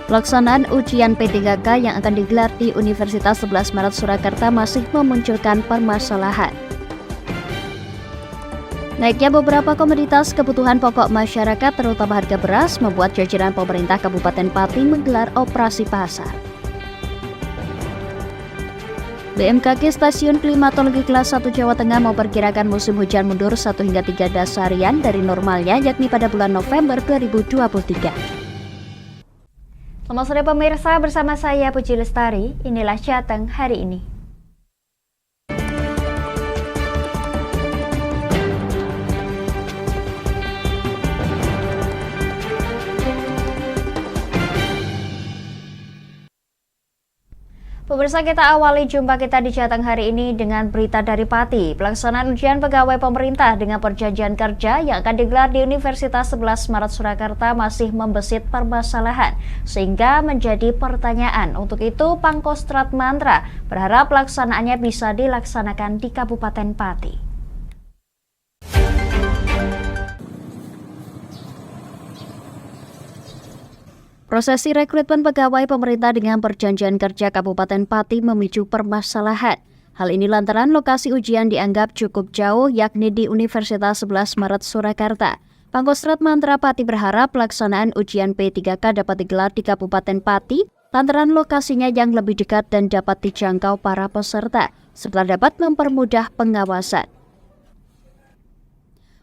Pelaksanaan ujian P3K yang akan digelar di Universitas 11 Maret Surakarta masih memunculkan permasalahan. Naiknya beberapa komoditas kebutuhan pokok masyarakat terutama harga beras membuat jajaran pemerintah Kabupaten Pati menggelar operasi pasar. BMKG Stasiun Klimatologi Kelas 1 Jawa Tengah memperkirakan musim hujan mundur 1 hingga 3 dasarian dari normalnya yakni pada bulan November 2023. Selamat sore pemirsa, bersama saya Puji Lestari, inilah Jateng hari ini. Pemirsa, kita awali jumpa kita di Jateng hari ini dengan berita dari Pati. Pelaksanaan ujian pegawai pemerintah dengan perjanjian kerja yang akan digelar di Universitas 11 Maret Surakarta masih membesit permasalahan, sehingga menjadi pertanyaan. Untuk itu, Pangkostrat Mantra berharap pelaksanaannya bisa dilaksanakan di Kabupaten Pati. Prosesi rekrutmen pegawai pemerintah dengan perjanjian kerja Kabupaten Pati memicu permasalahan. Hal ini lantaran lokasi ujian dianggap cukup jauh yakni di Universitas 11 Maret Surakarta. Pangkostrat Mantra Pati berharap pelaksanaan ujian P3K dapat digelar di Kabupaten Pati lantaran lokasinya yang lebih dekat dan dapat dijangkau para peserta, serta dapat mempermudah pengawasan.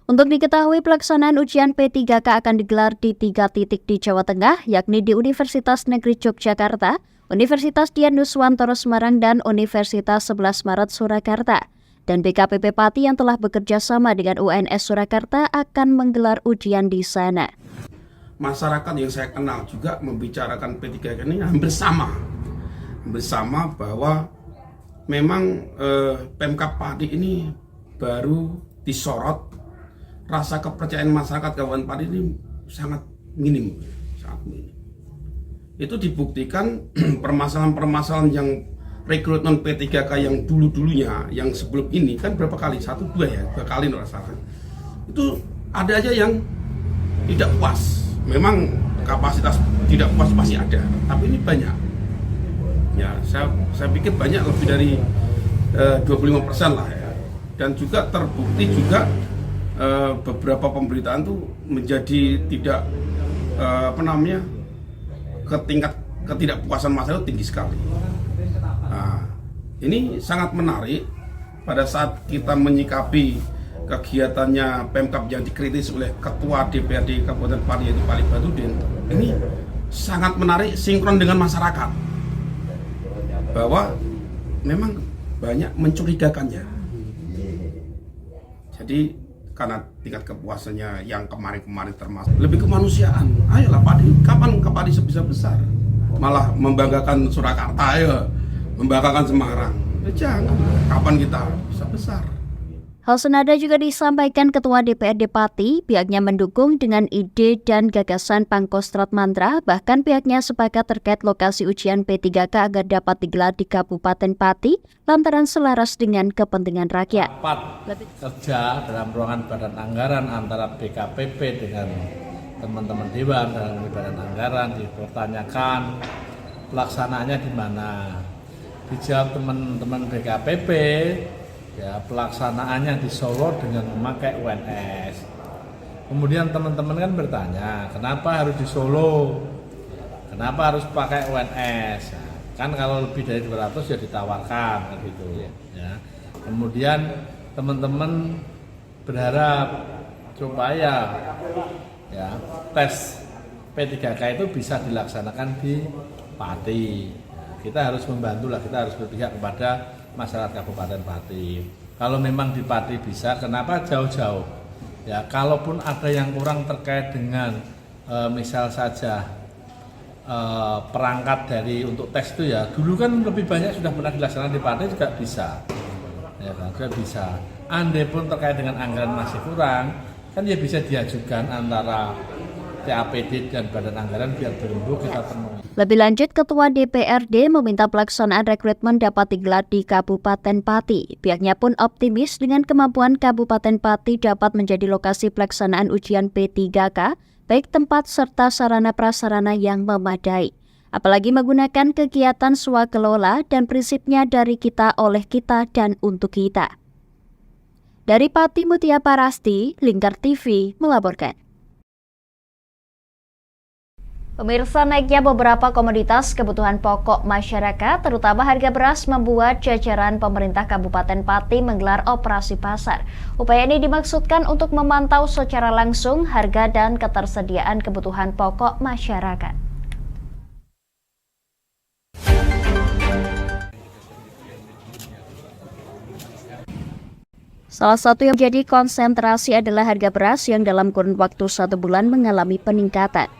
Untuk diketahui, pelaksanaan ujian P3K akan digelar di 3 titik di Jawa Tengah, yakni di Universitas Negeri Yogyakarta, Universitas Dian Nuswantoro Semarang, dan Universitas 11 Maret Surakarta. Dan BKPP Pati yang telah bekerja sama dengan UNS Surakarta akan menggelar ujian di sana. Masyarakat yang saya kenal juga membicarakan P3K ini hampir sama. Bersama bahwa memang Pemkab Pati ini baru disorot. Rasa kepercayaan masyarakat Kabupaten Pati ini sangat minim, sangat minim. Itu dibuktikan permasalahan-permasalahan yang rekrutmen P3K yang dulu-dulunya, yang sebelum ini kan berapa kali? 1, 2 ya, 2 kali rasakan. Itu ada aja yang tidak puas. Memang kapasitas tidak puas pasti ada, tapi ini banyak. Ya, saya pikir banyak, lebih dari 25% lah ya. Dan juga terbukti juga beberapa pemberitaan tuh menjadi tidak tingkat ketidakpuasan masyarakat tinggi sekali. Nah, ini sangat menarik pada saat kita menyikapi kegiatannya Pemkab yang dikritis oleh Ketua DPRD Kabupaten Pati yaitu Pak Badudin. Ini sangat menarik sinkron dengan masyarakat bahwa memang banyak mencurigakannya. Jadi karena tingkat kepuasannya yang kemarin-kemarin termasuk lebih kemanusiaan. Ayolah Pati, kapan ke Pati bisa besar? Malah membanggakan Surakarta, ayo membanggakan Semarang. Ya jangan, kapan kita bisa besar? Hal senada juga disampaikan Ketua DPRD Pati, pihaknya mendukung dengan ide dan gagasan Pangkostrat Mantra, bahkan pihaknya sepakat terkait lokasi ujian P3K agar dapat digelar di Kabupaten Pati, lantaran selaras dengan kepentingan rakyat. Rapat kerja dalam ruangan badan anggaran antara BKPP dengan teman-teman Dewan dalam badan anggaran dipertanyakan pelaksanaannya di mana. Dijawab teman-teman BKPP, ya pelaksanaannya di Solo dengan memakai UNS. Kemudian teman-teman kan bertanya, kenapa harus di Solo? Kenapa harus pakai UNS? Nah, kan kalau lebih dari 200 ya ditawarkan gitu ya. Kemudian teman-teman berharap supaya ya tes P3K itu bisa dilaksanakan di Pati. Nah, kita harus membantu lah, kita harus berpihak kepada masyarakat Kabupaten Pati. Kalau memang di Pati bisa, kenapa jauh-jauh? Ya, kalaupun ada yang kurang terkait dengan misal saja perangkat dari untuk tes itu ya, dulu kan lebih banyak sudah pernah dilaksanakan di Pati juga bisa. Ya kan, juga bisa. Andai pun terkait dengan anggaran masih kurang, kan ya bisa diajukan antara TAPD dan Badan Anggaran biar berembuk kita temui. Lebih lanjut, Ketua DPRD meminta pelaksanaan rekrutmen dapat digelar di Kabupaten Pati. Pihaknya pun optimis dengan kemampuan Kabupaten Pati dapat menjadi lokasi pelaksanaan ujian P3K, baik tempat serta sarana prasarana yang memadai. apalagi menggunakan kegiatan swakelola dan prinsipnya dari kita, oleh kita, dan untuk kita. Dari Pati Mutia Parasti, Lingkar TV melaporkan. Pemirsa, naiknya beberapa komoditas kebutuhan pokok masyarakat, terutama harga beras, membuat jajaran pemerintah Kabupaten Pati menggelar operasi pasar. Upaya ini dimaksudkan untuk memantau secara langsung harga dan ketersediaan kebutuhan pokok masyarakat. Salah satu yang menjadi konsentrasi adalah harga beras yang dalam kurun waktu 1 bulan mengalami peningkatan.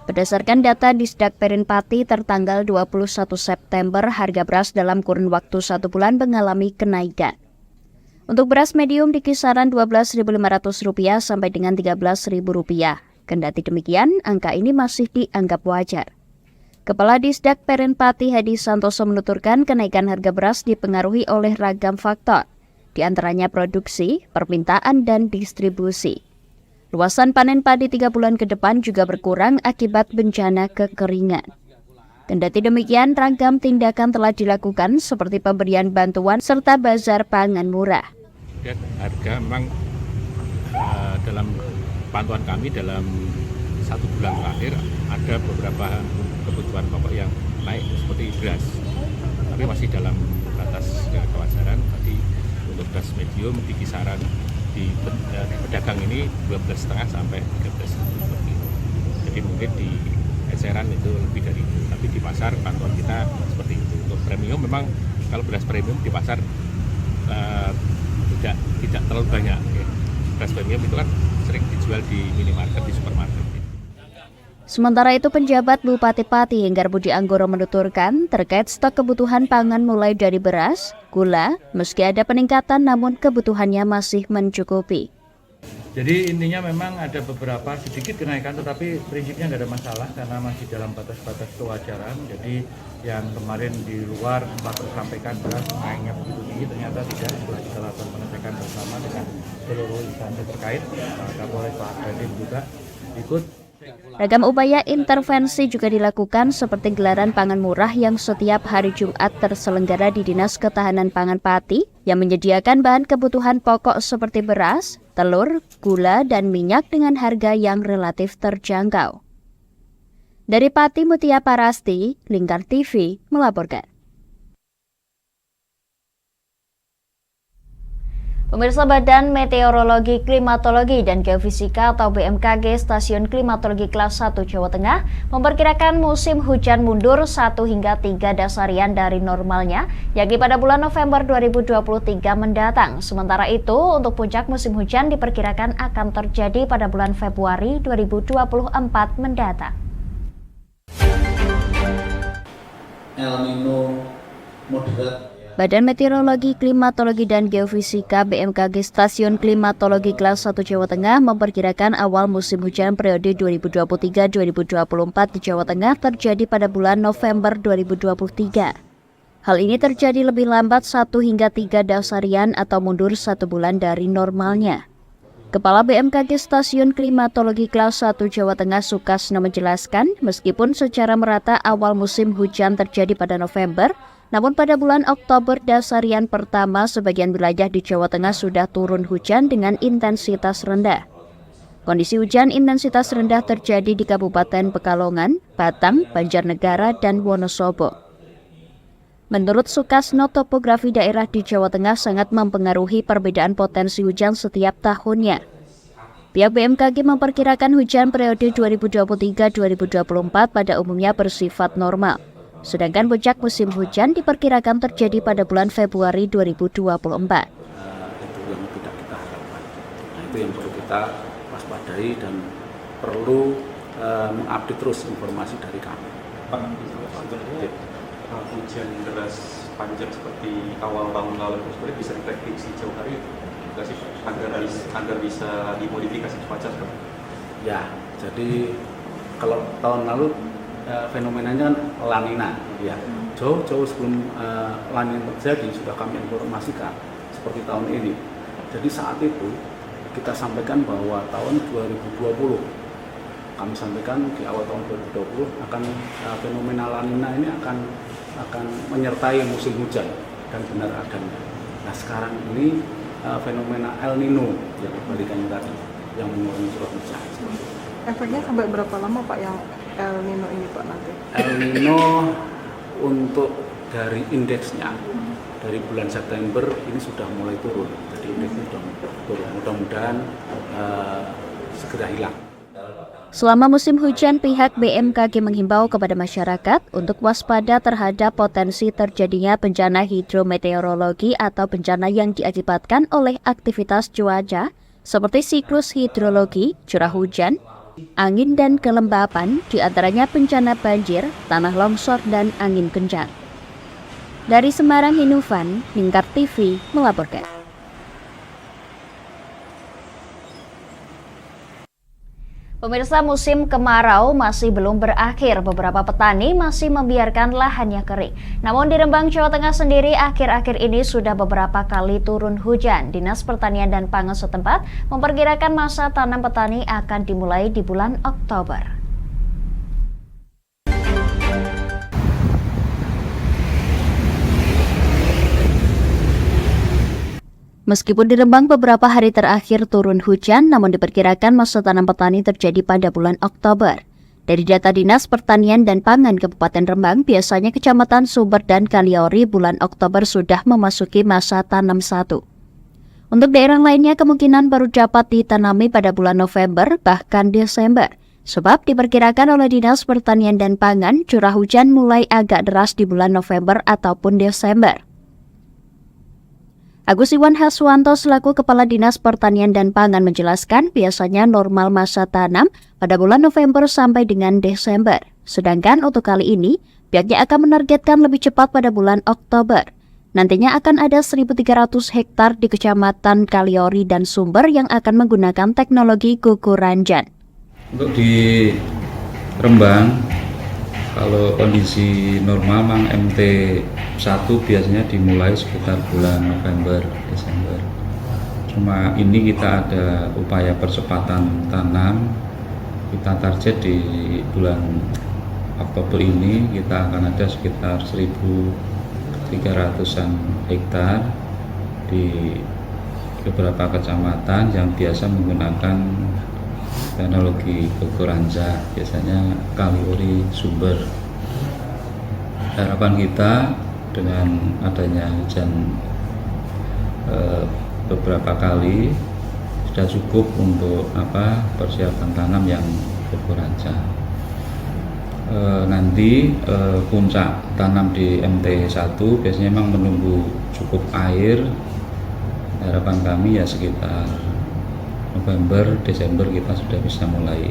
Berdasarkan data Disdak Perin Pati tertanggal 21 September, harga beras dalam kurun waktu 1 bulan mengalami kenaikan. Untuk beras medium di kisaran Rp12.500 sampai dengan Rp13.000. Kendati demikian, angka ini masih dianggap wajar. Kepala Disdak Perin Pati Hadi Santoso menuturkan kenaikan harga beras dipengaruhi oleh ragam faktor, di antaranya produksi, permintaan, dan distribusi. Luasan panen padi 3 bulan ke depan juga berkurang akibat bencana kekeringan. Kendati demikian, ragam tindakan telah dilakukan seperti pemberian bantuan serta bazar pangan murah. Harga memang dalam pantauan kami dalam 1 bulan terakhir ada beberapa kebutuhan pokok yang naik seperti beras, tapi masih dalam batas kewajaran. Tadi untuk beras medium di kisaran di pedagang ini 12,5 sampai 13 seperti itu. Jadi mungkin di eceran itu lebih dari itu, tapi di pasar pantauan kita seperti itu. Untuk premium memang kalau beras premium di pasar tidak terlalu banyak. Ya. Beras premium itu kan sering dijual di minimarket, di supermarket. Sementara itu, penjabat Bupati Pati Henggar Budi Anggoro menuturkan terkait stok kebutuhan pangan mulai dari beras, gula, meski ada peningkatan namun kebutuhannya masih mencukupi. Jadi intinya memang ada beberapa sedikit kenaikan, tetapi prinsipnya nggak ada masalah karena masih dalam batas-batas kewajaran. Jadi yang kemarin di luar sempat tersampaikan beras naiknya begitu tinggi, ternyata tidak. Setelah kita lakukan pengecekan bersama dengan seluruh instansi terkait, Kapolres Pak Kadin juga ikut. Ragam upaya intervensi juga dilakukan seperti gelaran pangan murah yang setiap hari Jumat terselenggara di Dinas Ketahanan Pangan Pati yang menyediakan bahan kebutuhan pokok seperti beras, telur, gula, dan minyak dengan harga yang relatif terjangkau. Dari Pati Mutia Parasti, Lingkar TV melaporkan. Pemirsa, Badan Meteorologi, Klimatologi, dan Geofisika atau BMKG Stasiun Klimatologi Kelas 1 Jawa Tengah memperkirakan musim hujan mundur 1 hingga 3 dasarian dari normalnya, yakni pada bulan November 2023 mendatang. Sementara itu, untuk puncak musim hujan diperkirakan akan terjadi pada bulan Februari 2024 mendatang. El Nino moderat. Badan Meteorologi, Klimatologi, dan Geofisika BMKG Stasiun Klimatologi Kelas 1 Jawa Tengah memperkirakan awal musim hujan periode 2023-2024 di Jawa Tengah terjadi pada bulan November 2023. Hal ini terjadi lebih lambat 1 hingga 3 dasarian atau mundur 1 bulan dari normalnya. Kepala BMKG Stasiun Klimatologi Kelas 1 Jawa Tengah Sukasno menjelaskan, meskipun secara merata awal musim hujan terjadi pada November, namun pada bulan Oktober dasarian pertama sebagian wilayah di Jawa Tengah sudah turun hujan dengan intensitas rendah. Kondisi hujan intensitas rendah terjadi di Kabupaten Pekalongan, Batang, Banjarnegara, dan Wonosobo. Menurut Sukasno, topografi daerah di Jawa Tengah sangat mempengaruhi perbedaan potensi hujan setiap tahunnya. Pihak BMKG memperkirakan hujan periode 2023-2024 pada umumnya bersifat normal. Sedangkan puncak musim hujan diperkirakan terjadi pada bulan Februari 2024. Itu yang tidak kita harapkan. Nah, itu yang perlu kita waspadai dan perlu mengupdate terus informasi dari kami. Pak, sebenarnya hujan deras panjang seperti awal tahun lalu itu sebenarnya bisa diprediksi jauh hari nggak sih agar bisa dimodifikasi cuaca seperti? Ya, jadi kalau tahun lalu fenomenanya La Nina, ya. Jauh sebelum La Nina terjadi sudah kami informasikan seperti tahun ini. Jadi saat itu kita sampaikan bahwa tahun 2020 kami sampaikan di awal tahun 2020 akan fenomena La Nina ini akan menyertai musim hujan dan benar adanya. Nah sekarang ini fenomena El Nino yang kebalikannya tadi yang mengurangi curah hujan. Efeknya sampai berapa lama Pak yang El Nino ini Pak nanti? El Nino untuk dari indeksnya dari bulan September ini sudah mulai turun. Jadi indeksnya sudah turun. Mudah-mudahan segera hilang. Selama musim hujan, pihak BMKG menghimbau kepada masyarakat untuk waspada terhadap potensi terjadinya bencana hidrometeorologi atau bencana yang diakibatkan oleh aktivitas cuaca seperti siklus hidrologi, curah hujan, angin dan kelembapan, diantaranya bencana banjir, tanah longsor, dan angin kencang. Dari Semarang, Hinufan, Lingkar TV melaporkan. Pemirsa, musim kemarau masih belum berakhir. Beberapa petani masih membiarkan lahannya kering. Namun di Rembang, Jawa Tengah sendiri akhir-akhir ini sudah beberapa kali turun hujan. Dinas Pertanian dan Pangan setempat memperkirakan masa tanam petani akan dimulai di bulan Oktober. Meskipun di Rembang beberapa hari terakhir turun hujan, namun diperkirakan masa tanam petani terjadi pada bulan Oktober. Dari data Dinas Pertanian dan Pangan Kabupaten Rembang, biasanya Kecamatan Sumber dan Kaliori bulan Oktober sudah memasuki masa tanam 1. Untuk daerah lainnya kemungkinan baru dapat ditanami pada bulan November bahkan Desember. Sebab diperkirakan oleh Dinas Pertanian dan Pangan, curah hujan mulai agak deras di bulan November ataupun Desember. Agus Iwan Haswanto selaku Kepala Dinas Pertanian dan Pangan menjelaskan biasanya normal masa tanam pada bulan November sampai dengan Desember. Sedangkan untuk kali ini, pihaknya akan menargetkan lebih cepat pada bulan Oktober. Nantinya akan ada 1.300 hektar di Kecamatan Kaliori dan Sumber yang akan menggunakan teknologi kuku ranjan. Untuk di Rembang, kalau kondisi normal Mang MT1 biasanya dimulai sekitar bulan November, Desember. Cuma ini kita ada upaya percepatan tanam. Kita target di bulan Oktober ini kita akan ada sekitar 1.300-an hektar di beberapa kecamatan yang biasa menggunakan teknologi Gogoranza, biasanya Kaliori, Sumber. Harapan kita dengan adanya hujan beberapa kali sudah cukup untuk persiapan tanam yang Gogoranza. Nanti puncak tanam di MT1 biasanya memang menunggu cukup air. Harapan kami ya sekitar November, Desember kita sudah bisa mulai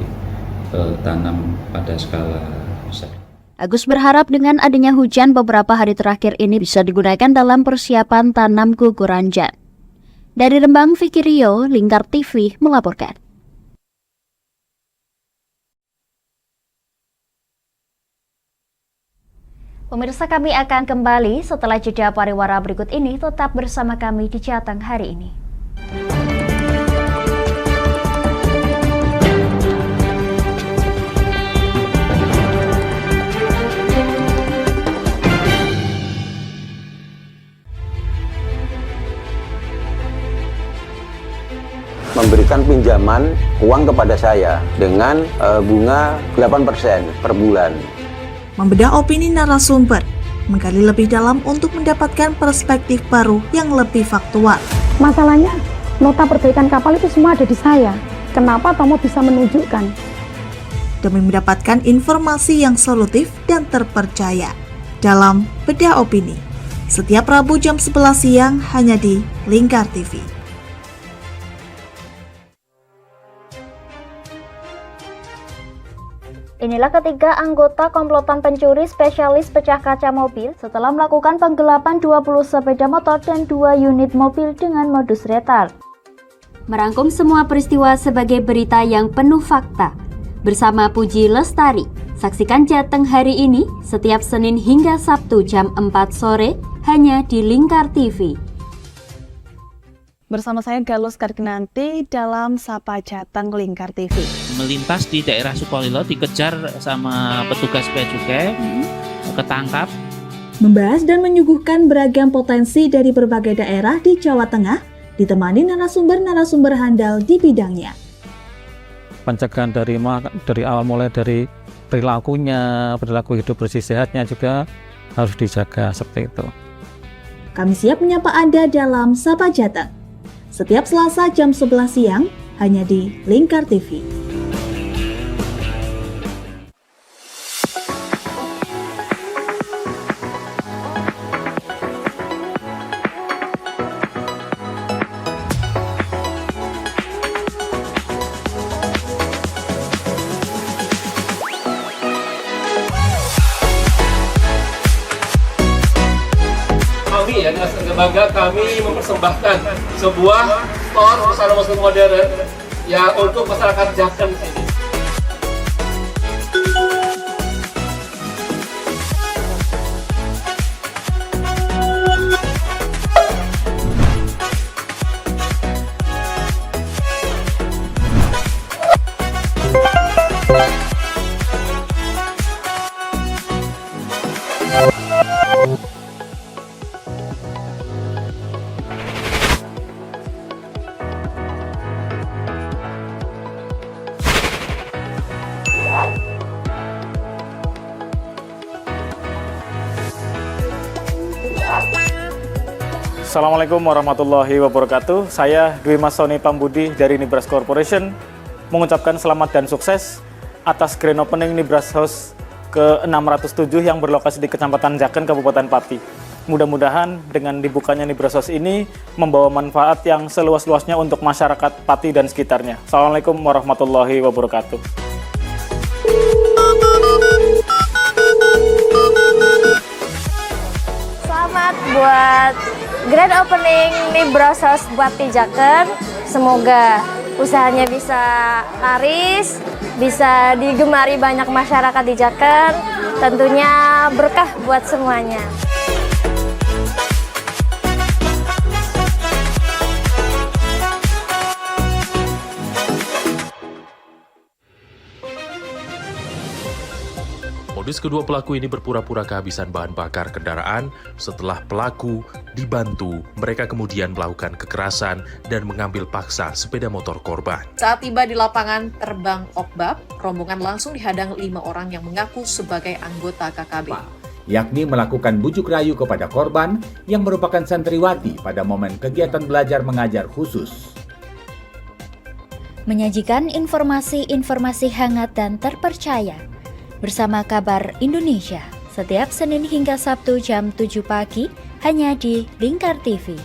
tanam pada skala besar. Agus berharap dengan adanya hujan beberapa hari terakhir ini bisa digunakan dalam persiapan tanam kuku ranjan. Dari Rembang, Vicky Rio, Lingkar TV melaporkan. Pemirsa, kami akan kembali setelah jeda pariwara berikut ini. Tetap bersama kami di Jateng hari ini. Memberikan pinjaman uang kepada saya dengan bunga 8% per bulan. Membedah opini narasumber, menggali lebih dalam untuk mendapatkan perspektif baru yang lebih faktual. Masalahnya, nota perbaikan kapal itu semua ada di saya. Kenapa Tomo bisa menunjukkan? Demi mendapatkan informasi yang solutif dan terpercaya. Dalam Bedah Opini, setiap Rabu jam 11 siang hanya di Lingkar TV. Inilah ketiga anggota komplotan pencuri spesialis pecah kaca mobil setelah melakukan penggelapan 20 sepeda motor dan 2 unit mobil dengan modus retal. Merangkum semua peristiwa sebagai berita yang penuh fakta. Bersama Puji Lestari, saksikan Jateng hari ini setiap Senin hingga Sabtu jam 4 sore hanya di Lingkar TV. Bersama saya Galus Karginanti dalam Sapa Jateng Lingkar TV. Melintas di daerah Sukolilo dikejar sama petugas bea cukai, ketangkap. Membahas dan menyuguhkan beragam potensi dari berbagai daerah di Jawa Tengah, ditemani narasumber-narasumber handal di bidangnya. Pencegahan dari awal mulai dari perilakunya, perilaku hidup bersih sehatnya juga harus dijaga seperti itu. Kami siap menyapa Anda dalam Sapa Jateng. Setiap Selasa jam 11 siang, hanya di Lingkar TV. Kami ya, Dinas Lembaga, kami mempersembahkan sebuah store busana muslim modern yang untuk masyarakat Jateng sini. Assalamualaikum warahmatullahi wabarakatuh. Saya Dwi Mas Sony Pambudi dari Nibras Corporation mengucapkan selamat dan sukses atas grand opening Nibras House ke-607 yang berlokasi di Kecamatan Jaken, Kabupaten Pati. Mudah-mudahan dengan dibukanya Nibras House ini membawa manfaat yang seluas-luasnya untuk masyarakat Pati dan sekitarnya. Assalamualaikum warahmatullahi wabarakatuh. Selamat buat grand opening Nibras House buat di Jaken. Semoga usahanya bisa laris, bisa digemari banyak masyarakat di Jaken. Tentunya berkah buat semuanya. Modus kedua pelaku ini berpura-pura kehabisan bahan bakar kendaraan. Setelah pelaku dibantu, mereka kemudian melakukan kekerasan dan mengambil paksa sepeda motor korban. Saat tiba di lapangan terbang Okbab, rombongan langsung dihadang 5 orang yang mengaku sebagai anggota KKB. Yakni melakukan bujuk rayu kepada korban yang merupakan santriwati pada momen kegiatan belajar mengajar khusus. Menyajikan informasi-informasi hangat dan terpercaya bersama Kabar Indonesia setiap Senin hingga Sabtu jam 7 pagi hanya di Lingkar TV.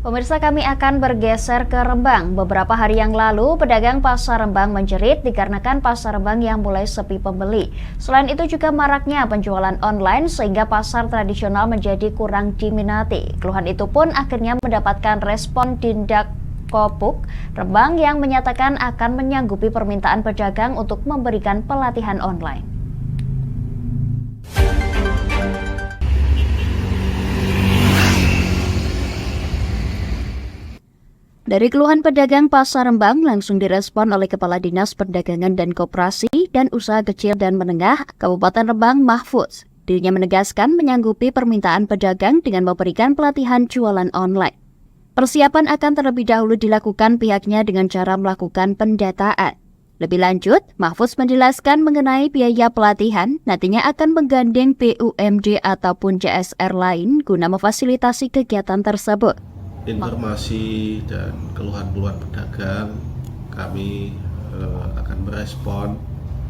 Pemirsa, kami akan bergeser ke Rembang. Beberapa hari yang lalu, pedagang pasar Rembang menjerit dikarenakan pasar Rembang yang mulai sepi pembeli. Selain itu juga maraknya penjualan online sehingga pasar tradisional menjadi kurang diminati. Keluhan itu pun akhirnya mendapatkan respon Dindak Kopuk Rembang yang menyatakan akan menyanggupi permintaan pedagang untuk memberikan pelatihan online. Dari keluhan pedagang pasar Rembang langsung direspon oleh Kepala Dinas Perdagangan dan Koperasi dan Usaha Kecil dan Menengah Kabupaten Rembang Mahfudz. Dirinya menegaskan menyanggupi permintaan pedagang dengan memberikan pelatihan jualan online. Persiapan akan terlebih dahulu dilakukan pihaknya dengan cara melakukan pendataan. Lebih lanjut, Mahfudz menjelaskan mengenai biaya pelatihan nantinya akan menggandeng BUMD ataupun CSR lain guna memfasilitasi kegiatan tersebut. Informasi dan keluhan-keluhan pedagang kami akan merespon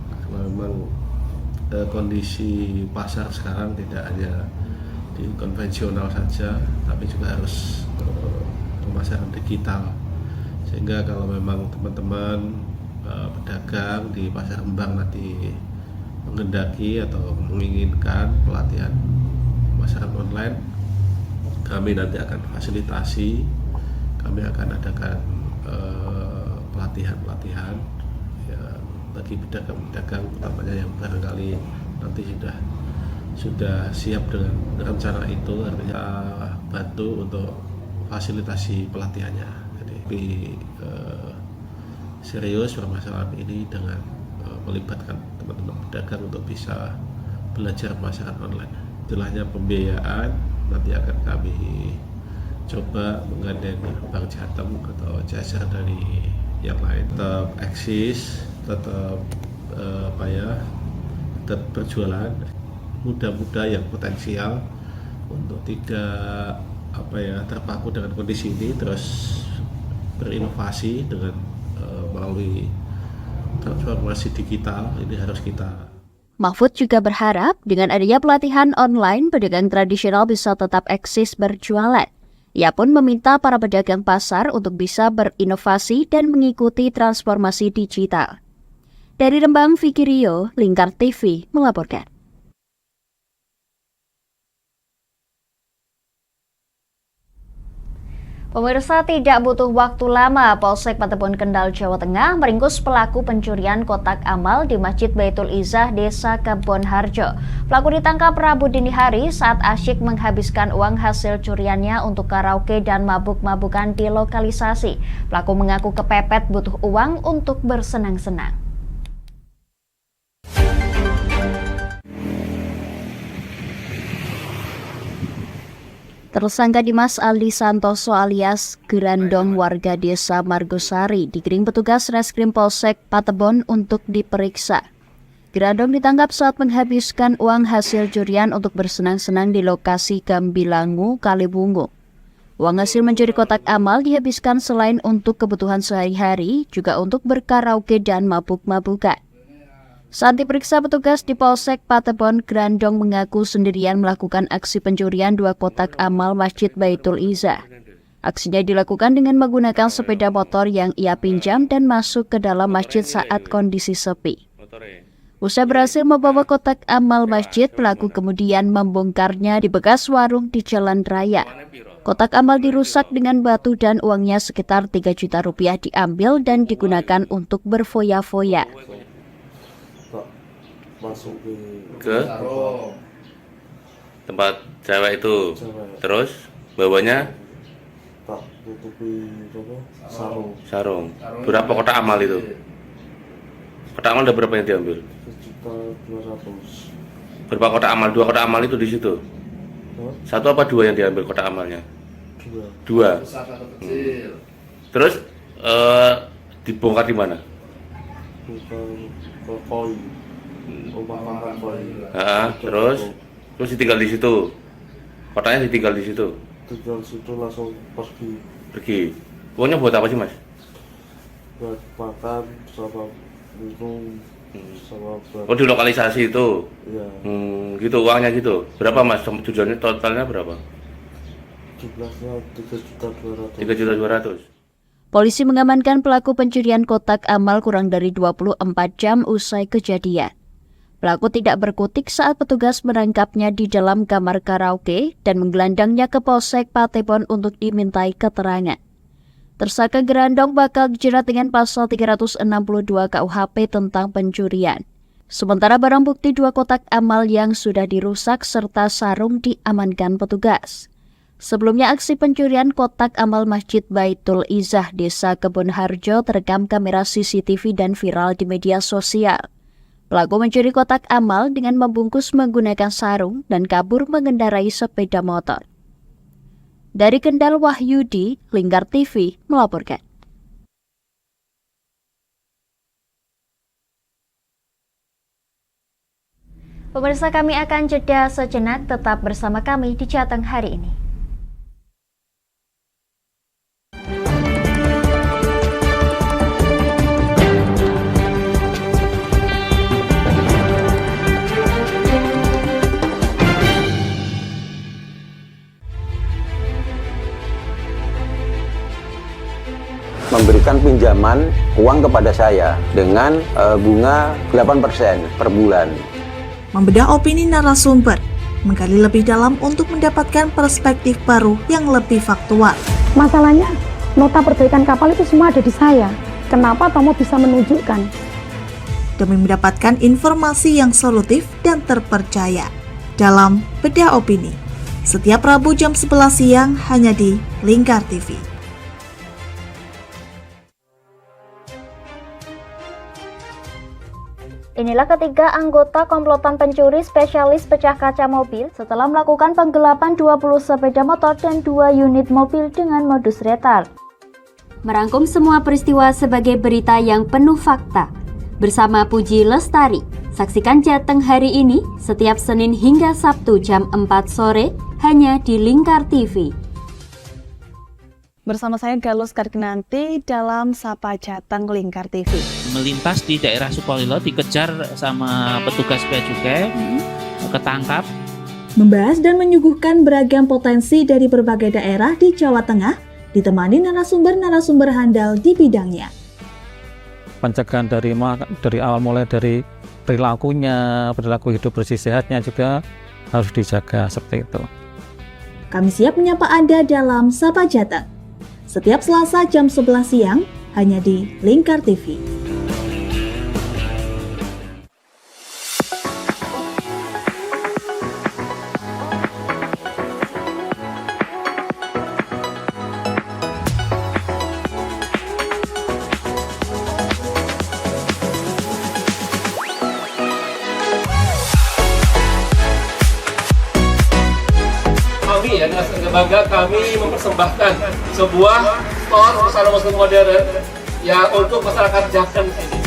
karena memang kondisi pasar sekarang tidak hanya di konvensional saja tapi juga harus pemasaran digital, sehingga kalau memang teman-teman pedagang di pasar Rembang nanti menghendaki atau menginginkan pelatihan pemasaran online, kami nanti akan fasilitasi kami akan adakan pelatihan-pelatihan ya, bagi pedagang-pedagang utamanya yang barangkali nanti sudah siap dengan rencana itu, artinya bantu untuk fasilitasi pelatihannya. Jadi serius permasalahan ini dengan melibatkan teman-teman pedagang untuk bisa belajar pemasaran online. Istilahnya pembiayaan nanti akan kami coba menggandeng Bank Jateng atau jasa dari yang lain. Tetap eksis, tetap tetap berjualan. Muda-muda yang potensial untuk tidak terpaku dengan kondisi ini, terus berinovasi dengan melalui transformasi digital. Ini harus kita. Mahfud juga berharap dengan adanya pelatihan online, pedagang tradisional bisa tetap eksis berjualan. Ia pun meminta para pedagang pasar untuk bisa berinovasi dan mengikuti transformasi digital. Dari Rembang, Vicky Rio, Lingkar TV melaporkan. Pemirsa, tidak butuh waktu lama, Polsek Patebon Kendal, Jawa Tengah meringkus pelaku pencurian kotak amal di Masjid Baitul Izzah, Desa Kebonharjo. Pelaku ditangkap Rabu dini hari saat asyik menghabiskan uang hasil curiannya untuk karaoke dan mabuk-mabukan di lokalisasi. Pelaku mengaku kepepet butuh uang untuk bersenang-senang. Tersangka Dimas Aldi Santoso alias Gerandong warga desa Margosari digiring petugas Reskrim Polsek Patebon untuk diperiksa. Gerandong ditangkap saat menghabiskan uang hasil curian untuk bersenang-senang di lokasi Gambilangu, Kalibungu. Uang hasil mencuri kotak amal dihabiskan selain untuk kebutuhan sehari-hari, juga untuk berkaraoke dan mabuk-mabukan. Saat diperiksa petugas di Polsek Patebon, Gerandong mengaku sendirian melakukan aksi pencurian 2 kotak amal Masjid Baitul Izzah. Aksinya dilakukan dengan menggunakan sepeda motor yang ia pinjam dan masuk ke dalam masjid saat kondisi sepi. Usai berhasil membawa kotak amal masjid, pelaku kemudian membongkarnya di bekas warung di Jalan Raya. Kotak amal dirusak dengan batu dan uangnya sekitar 3 juta rupiah diambil dan digunakan untuk berfoya-foya. Masuk ke tempat cewek itu, terus bawanya tak tutupi sarung. Berapa kotak amal itu? Kotak amal ada berapa yang diambil? 1.200. Berapa kotak amal? 2 kotak amal itu di situ. 1 apa 2 yang diambil kotak amalnya? 2. Terus dibongkar di mana? Ke koi. Terus ditinggal di situ. Kotaknya ditinggal di situ. Tinggal di situ langsung pergi. Uangnya buat apa sih, Mas? Buat makan sama minum sama buat. Oh, di lokalisasi itu. Iya. Gitu uangnya gitu. Berapa, Mas? Tujuannya totalnya berapa? Jumlahnya 3.200.000. 3.200.000. Polisi mengamankan pelaku pencurian kotak amal kurang dari 24 jam usai kejadian. Pelaku tidak berkutik saat petugas menangkapnya di dalam kamar karaoke dan menggelandangnya ke Polsek Patebon untuk dimintai keterangan. Tersangka Gerandong bakal dijerat dengan pasal 362 KUHP tentang pencurian. Sementara barang bukti 2 kotak amal yang sudah dirusak serta sarung diamankan petugas. Sebelumnya aksi pencurian kotak amal Masjid Baitul Izzah Desa Kebonharjo terekam kamera CCTV dan viral di media sosial. Pelaku mencuri kotak amal dengan membungkus menggunakan sarung dan kabur mengendarai sepeda motor. Dari Kendal, Wahyudi, Lingkar TV melaporkan. Pemirsa, kami akan jeda sejenak, tetap bersama kami di Jateng hari ini. Memberikan pinjaman uang kepada saya dengan bunga 8% per bulan. Membedah opini narasumber, menggali lebih dalam untuk mendapatkan perspektif baru yang lebih faktual. Masalahnya Nota perbaikan kapal itu semua ada di saya. Kenapa Tomo bisa menunjukkan? Demi mendapatkan informasi yang solutif dan terpercaya dalam Bedah Opini, setiap Rabu jam 11 siang hanya di Lingkar TV. Inilah ketiga anggota komplotan pencuri spesialis pecah kaca mobil setelah melakukan penggelapan 20 sepeda motor dan 2 unit mobil dengan modus retard. Merangkum semua peristiwa sebagai berita yang penuh fakta. Bersama Puji Lestari, saksikan Jateng hari ini setiap Senin hingga Sabtu jam 4 sore hanya di Lingkar TV. Bersama saya Galus Karginanti dalam Sapa Jateng Lingkar TV. Melintas di daerah Sukolilo dikejar sama petugas bea cukai, ketangkap. Membahas dan menyuguhkan beragam potensi dari berbagai daerah di Jawa Tengah, ditemani narasumber-narasumber handal di bidangnya. Pencegahan dari awal mulai dari perilaku hidup bersih sehatnya juga harus dijaga seperti itu. Kami siap menyapa Anda dalam Sapa Jateng. Setiap Selasa jam 11 siang hanya di Lingkar TV. Kami ya, dengan bangga kami mempersembahkan sebuah store busana muslim modern yang untuk masyarakat Jateng ini.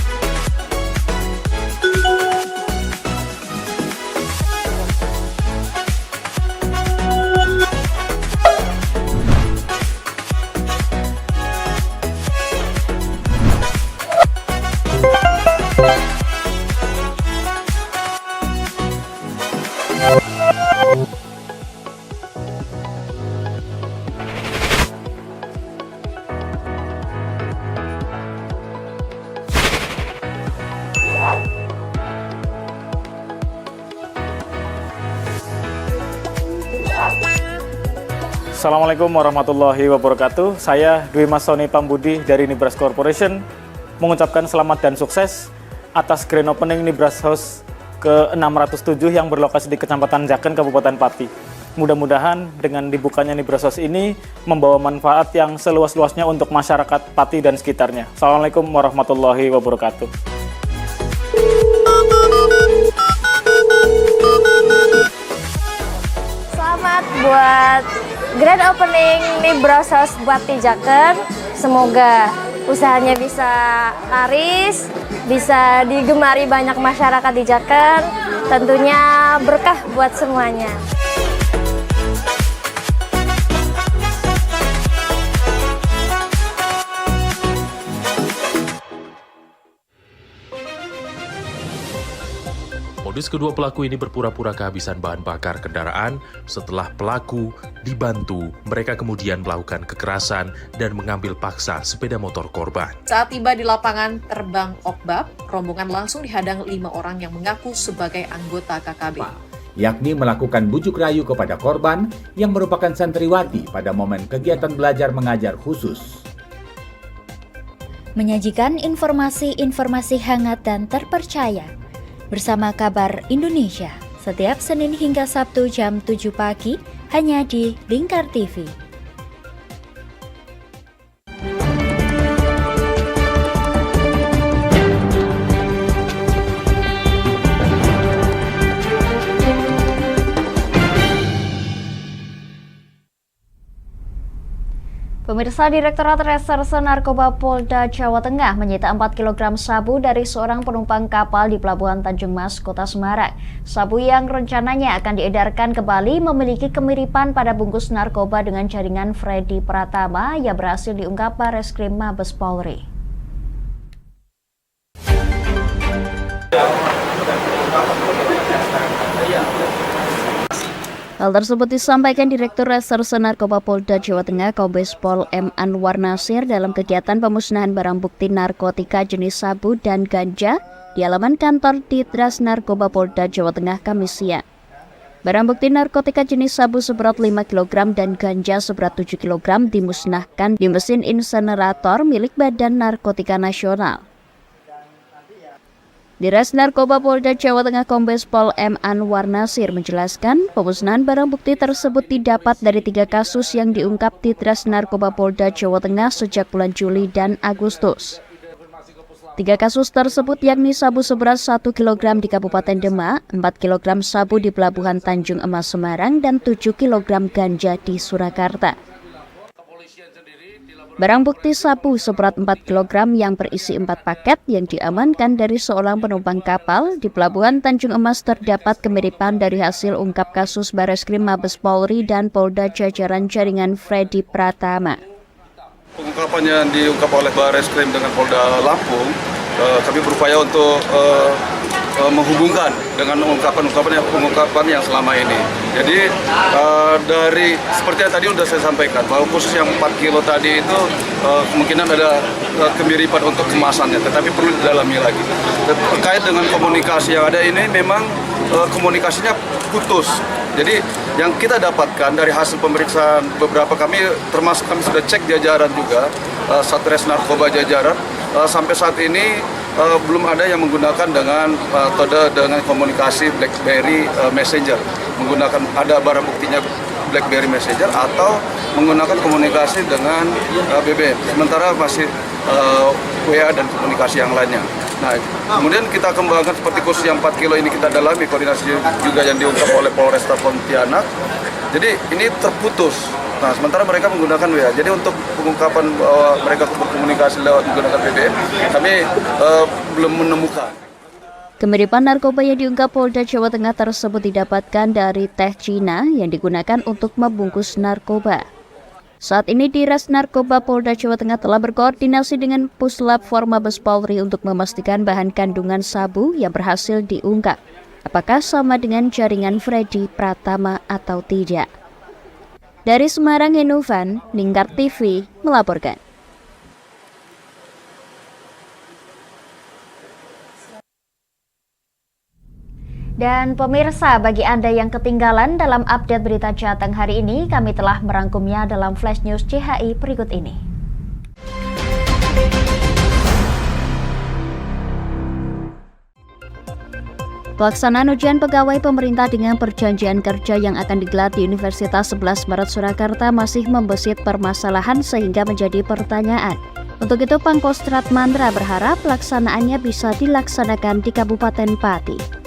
Assalamualaikum warahmatullahi wabarakatuh. Saya Dwi Mas Sony Pambudi dari Nibras Corporation mengucapkan selamat dan sukses atas grand opening Nibras House ke-607 yang berlokasi di Kecamatan Jaken, Kabupaten Pati. Mudah-mudahan dengan dibukanya Nibras House ini membawa manfaat yang seluas-luasnya untuk masyarakat Pati dan sekitarnya. Assalamualaikum warahmatullahi wabarakatuh. Selamat buat grand opening Nibras House buat Jaken. Semoga usahanya bisa laris, bisa digemari banyak masyarakat di Jaken. Tentunya berkah buat semuanya. Modus kedua pelaku ini berpura-pura kehabisan bahan bakar kendaraan. Setelah pelaku dibantu, mereka kemudian melakukan kekerasan dan mengambil paksa sepeda motor korban. Saat tiba di lapangan terbang Okbab, rombongan langsung dihadang 5 orang yang mengaku sebagai anggota KKB. Yakni melakukan bujuk rayu kepada korban yang merupakan santriwati pada momen kegiatan belajar mengajar khusus. Menyajikan informasi-informasi hangat dan terpercaya bersama Kabar Indonesia setiap Senin hingga Sabtu jam 7 pagi hanya di Lingkar TV. Pemirsa, Direktorat Reserse Narkoba Polda Jawa Tengah menyita 4 kg sabu dari seorang penumpang kapal di Pelabuhan Tanjung Mas, Kota Semarang. Sabu yang rencananya akan diedarkan ke Bali memiliki kemiripan pada bungkus narkoba dengan jaringan Freddy Pratama yang berhasil diungkap Bareskrim Mabes Polri. Hal tersebut disampaikan Direktur Reserse Narkoba Polda Jawa Tengah Kombes Pol M. Anwar Nasir dalam kegiatan pemusnahan barang bukti narkotika jenis sabu dan ganja di halaman kantor Ditras Narkoba Polda Jawa Tengah Kamis siang. Barang bukti narkotika jenis sabu seberat 5 kg dan ganja seberat 7 kg dimusnahkan di mesin insenerator milik Badan Narkotika Nasional. Diras Narkoba Polda Jawa Tengah Kombes Pol M. Anwar Nasir menjelaskan, pemusnahan barang bukti tersebut didapat dari 3 kasus yang diungkap di Diras Narkoba Polda Jawa Tengah sejak bulan Juli dan Agustus. 3 kasus tersebut yakni sabu seberat 1 kg di Kabupaten Demak, 4 kg sabu di Pelabuhan Tanjung Emas Semarang, dan 7 kg ganja di Surakarta. Barang bukti sabu seberat 4 kg yang berisi 4 paket yang diamankan dari seorang penumpang kapal di Pelabuhan Tanjung Emas terdapat kemiripan dari hasil ungkap kasus Bareskrim Mabes Polri dan Polda jajaran jaringan Freddy Pratama. Pengungkapan yang diungkap oleh Bareskrim dengan Polda Lampung, kami berupaya untuk menghubungkan dengan pengungkapan yang selama ini. Jadi dari seperti yang tadi sudah saya sampaikan, bahwa khusus yang 4 kilo tadi itu kemungkinan ada kemiripan untuk kemasannya, tetapi perlu didalami lagi. Terkait dengan komunikasi yang ada ini memang komunikasinya putus. Jadi yang kita dapatkan dari hasil pemeriksaan beberapa kami, termasuk kami sudah cek jajaran juga, Satres Narkoba jajaran, sampai saat ini belum ada yang menggunakan dengan metode dengan komunikasi BlackBerry Messenger, menggunakan ada barang buktinya BlackBerry Messenger atau menggunakan komunikasi dengan BBM. Sementara masih WA dan komunikasi yang lainnya. Nah, kemudian kita kembangkan seperti khusus yang 4 kilo ini kita dalami koordinasi juga yang diungkap oleh Polresta Pontianak. Jadi ini terputus. Nah, sementara mereka menggunakan WA. Jadi untuk pengungkapan bahwa mereka berkomunikasi lewat menggunakan BBM, kami belum menemukan. Kemiripan narkoba yang diungkap Polda Jawa Tengah tersebut didapatkan dari teh Cina yang digunakan untuk membungkus narkoba. Saat ini Diras Narkoba Polda Jawa Tengah telah berkoordinasi dengan Puslap Mabes Polri untuk memastikan bahan kandungan sabu yang berhasil diungkap, apakah sama dengan jaringan Freddy Pratama atau tidak. Dari Semarang, Henovan, Lingkar TV melaporkan. Dan pemirsa, bagi Anda yang ketinggalan dalam update berita Jateng hari ini, kami telah merangkumnya dalam Flash News CHI berikut ini. Pelaksanaan ujian pegawai pemerintah dengan perjanjian kerja yang akan digelar di Universitas 11 Maret Surakarta masih membesit permasalahan sehingga menjadi pertanyaan. Untuk itu, Pangkostrat Mandra berharap pelaksanaannya bisa dilaksanakan di Kabupaten Pati.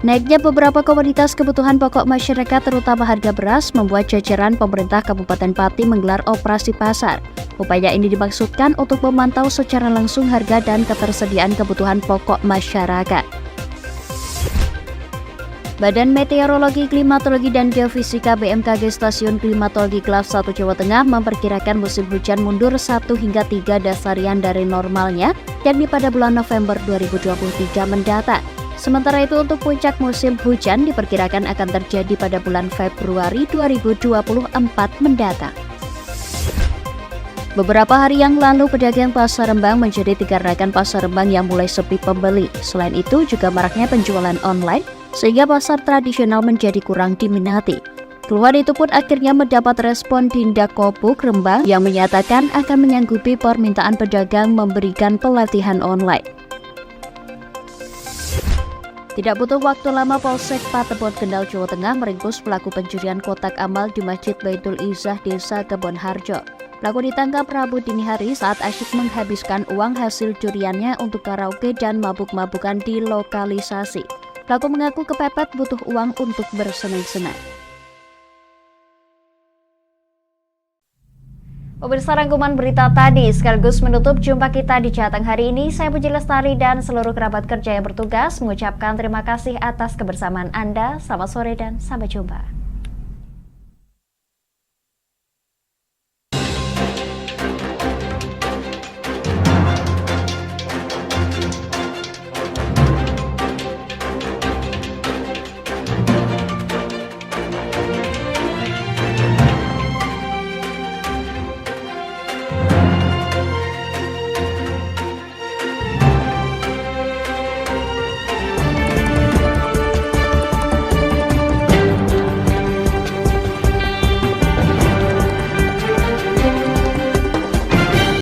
Naiknya beberapa komoditas kebutuhan pokok masyarakat terutama harga beras membuat jajaran pemerintah Kabupaten Pati menggelar operasi pasar. Upaya ini dimaksudkan untuk memantau secara langsung harga dan ketersediaan kebutuhan pokok masyarakat. Badan Meteorologi, Klimatologi, dan Geofisika BMKG Stasiun Klimatologi Kelas 1 Jawa Tengah memperkirakan musim hujan mundur 1 hingga 3 dasarian dari normalnya, yakni pada bulan November 2023 mendatang. Sementara itu untuk puncak musim hujan diperkirakan akan terjadi pada bulan Februari 2024 mendatang. Beberapa hari yang lalu pedagang Pasar Rembang menjadi dikarenakan Pasar Rembang yang mulai sepi pembeli. Selain itu juga maraknya penjualan online sehingga pasar tradisional menjadi kurang diminati. Keluhan itu pun akhirnya mendapat respon Dinda Kopuk Rembang yang menyatakan akan menyanggupi permintaan pedagang memberikan pelatihan online. Tidak butuh waktu lama, Polsek Patebon Kendal, Jawa Tengah meringkus pelaku pencurian kotak amal di Masjid Baitul Izzah, Desa Kebonharjo. Pelaku ditangkap Rabu dini hari saat asyik menghabiskan uang hasil curiannya untuk karaoke dan mabuk-mabukan di lokalisasi. Pelaku mengaku kepepet butuh uang untuk bersenang-senang. Pemirsa, rangkuman berita tadi sekaligus menutup jumpa kita di Jateng hari ini. Saya Puji Lestari dan seluruh kerabat kerja yang bertugas mengucapkan terima kasih atas kebersamaan Anda. Selamat sore dan sampai jumpa.